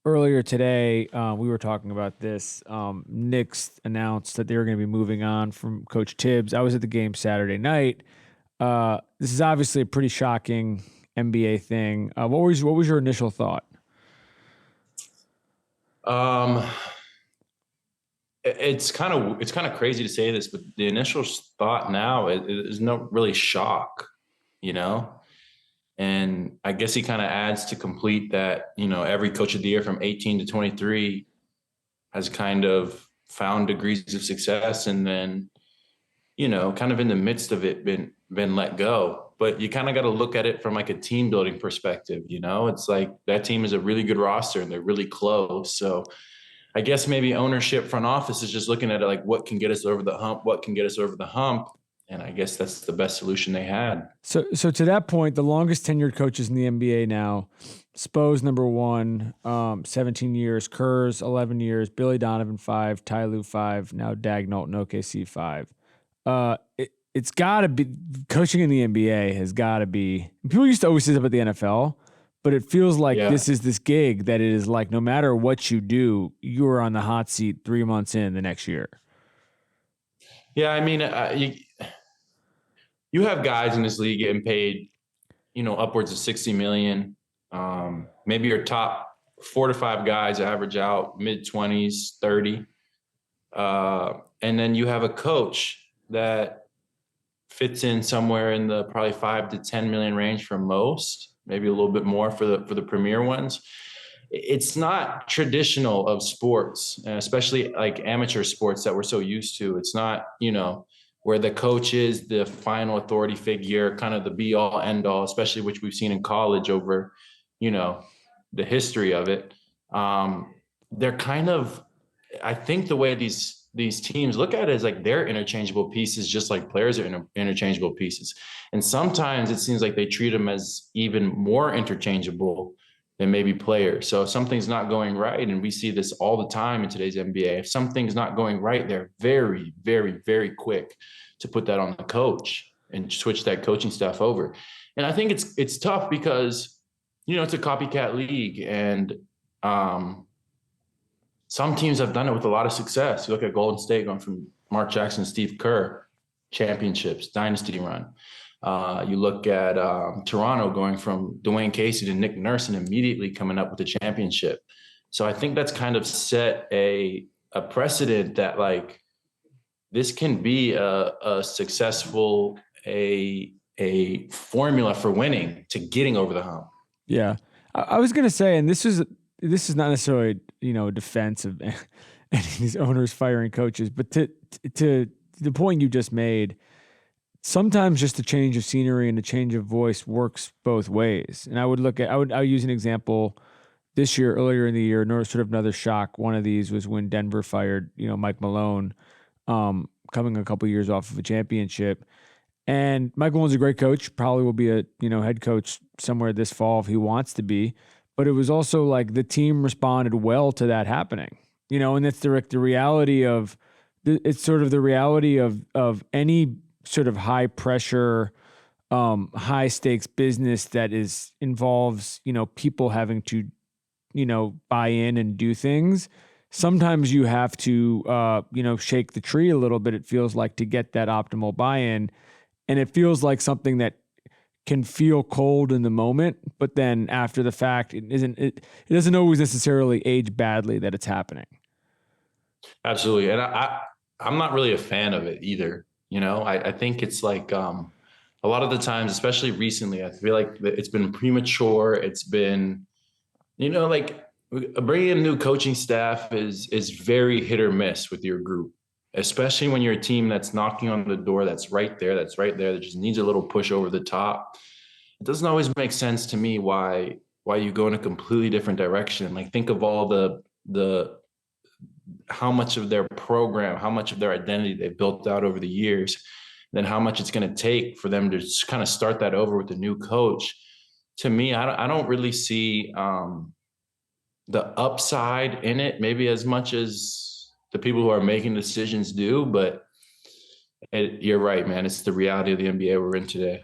earlier today, we were talking about this. Knicks announced that they were going to be moving on from Coach Tibbs. I was at the game Saturday night. This is obviously a pretty shocking NBA thing. What was your initial thought? Um, it's kind of crazy to say this, but the initial thought now is no really shock, you know. And I guess he kind of adds to complete that, every coach of the year from 18 to 23 has kind of found degrees of success, and then, kind of in the midst of it, been let go. But you kind of got to look at it from like a team building perspective. It's like that team is a really good roster and they're really close. So I guess maybe ownership, front office is just looking at it like what can get us over the hump, what can get us over the hump. And I guess that's the best solution they had. So to that point, the longest tenured coaches in the NBA now, Spo's number one, 17 years, Kerr's 11 years, Billy Donovan 5, Ty Lue 5, now Dagnall and OKC 5. It's got to be coaching in the NBA has got to be. People used to always say this about the NFL, but it feels like Yeah. this is this gig that it is like no matter what you do, you are on the hot seat 3 months in the next year. Yeah. I mean, you have guys in this league getting paid, upwards of 60 million. Maybe your top 4 to 5 guys average out mid 20s, 30. And then you have a coach that fits in somewhere in the probably 5 to 10 million range for most, maybe a little bit more for the premier ones. It's not traditional of sports, especially like amateur sports that we're so used to. It's not, where the coach is the final authority figure, kind of the be all end all, especially which we've seen in college over, you know, the history of it. They're kind of, I think the way these teams look at it is like they're interchangeable pieces, just like players are interchangeable pieces. And sometimes it seems like they treat them as even more interchangeable than maybe players. So if something's not going right, and we see this all the time in today's NBA, if something's not going right, they're very, very, very quick to put that on the coach and switch that coaching staff over. And I think it's tough because, it's a copycat league, and some teams have done it with a lot of success. You look at Golden State going from Mark Jackson, Steve Kerr, championships, dynasty run. You look at Toronto going from Dwayne Casey to Nick Nurse and immediately coming up with a championship. So I think that's kind of set a precedent that like this can be a successful a formula for winning to getting over the hump. Yeah, I was gonna say, and this is not necessarily a defense of any of these owners firing coaches, but to the point you just made, sometimes just a change of scenery and a change of voice works both ways. And I would use an example this year, earlier in the year, sort of another shock. One of these was when Denver fired Mike Malone, coming a couple years off of a championship. And Mike Malone's a great coach, probably will be a head coach somewhere this fall if he wants to be. But it was also like the team responded well to that happening, and it's the reality of it's sort of the reality of any sort of high pressure, high stakes business that involves people having to buy in and do things. Sometimes you have to shake the tree a little bit. It feels like to get that optimal buy-in, and it feels like something that can feel cold in the moment, but then after the fact, it doesn't always necessarily age badly that it's happening. Absolutely. And I'm not really a fan of it either. I think it's like a lot of the times, especially recently, I feel like it's been premature. It's been, like bringing in a new coaching staff is very hit or miss with your group, especially when you're a team that's knocking on the door, that's right there, that just needs a little push over the top. It doesn't always make sense to me why you go in a completely different direction. Like think of all the how much of their program, how much of their identity they've built out over the years, then how much it's going to take for them to just kind of start that over with a new coach. To me, I don't really see the upside in it, maybe as much as the people who are making decisions do. But you're right, man. It's the reality of the NBA we're in today.